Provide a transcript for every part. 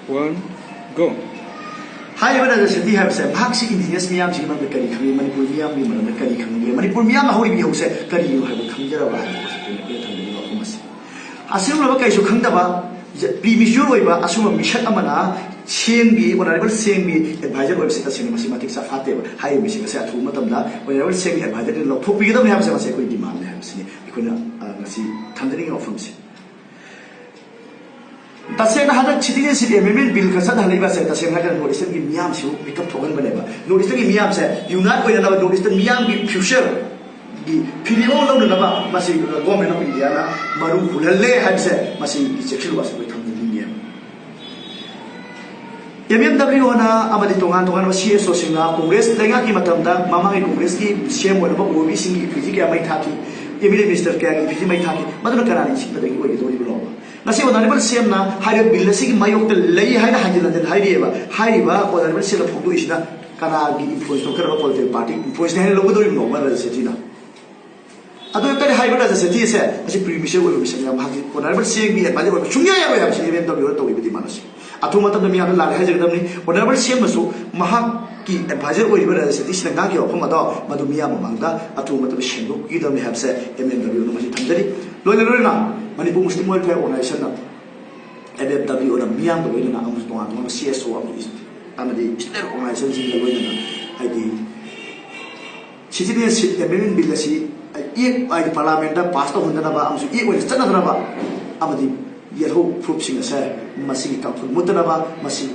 One, go. Hai pada ada sedih hai saya maksi indigenous miam sih mana kari kami Manipur miam di mana kari kami Manipur miam ahuri bi hose kari yo hai kami jara ba hai ko se ne thang ni ko mas asim la ba kai su khang da ba premature oi ba asuma mission amana sengbi honorable sengbi advisor website ta sing mathematics sa fate ba hai mi sing sa thu matam da honorable sengbi advisor lo phu bi da ne ha sa ko demand ne ha si ko na ngasi thandering of from si तसेंग हादक चिटिंग सिटी amendment bill का सद हलेबा से तसेंग हादक north eastern की मियाम से pickup थोगन बनेबा नॉर्थ ईस्टर्न की मियाम से यूनाइट कोइ नबा नॉर्थ ईस्टर्न मियाम की फ्यूचर की फिलिमो लो नबा मासी गवर्नमेंट ऑफ इंडिया ना मारू हुलले हबसे मासी सेक्शन वास कोइ थंग नियम एमएमडब्ल्यू ना अमदि तोंगान तोंगान सीएसओ सिंगा कांग्रेस लेंगा की मतमदा मामांग कांग्रेस की सेम ओनबा ओबी सिंग की फिजी के मै थाकी एमिले मिनिस्टर के की फिजी मै थाकी मदन करानी सिंगदगी ओइ दोरि blow nasi honorable CM na hari bill sigi mayok te lei hai na hajil den hai riba honorable CM la photo isna kana gi influence to kara political party influence ne lo do no ma ra se tina ado ekta hai bata se ti se asi permission wo mission ya ma honorable CM bi ba je chungya ya ba si event to bi to bi manasi atu matam da mi adu la hai jagdam ni honorable CM so maha ki advisor wo riba se ti sina ga ki opam da madu mi ya mamangda atu matam shindu ki da mi have se MMW no ma si thamdari loi na Manipur Muslim Welfare Organization na MFW na miyang to na ang tunga tunga CSO amadi state organization si loy na ai di citizenship amendment bill si ai parliament da pass to hunda na ba amsu wal stana na ba amadi yelho proof sing sa masi ka phun mutana ba masi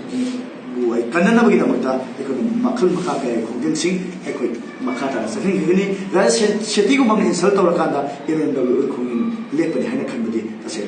bu ai kanana ba gi na mata ekon makhal makha ka khongden sing ekoi makha ta sa ni ni ra seti ko mang insult to ra ka da MFW khongin lepani hana khan budi ta se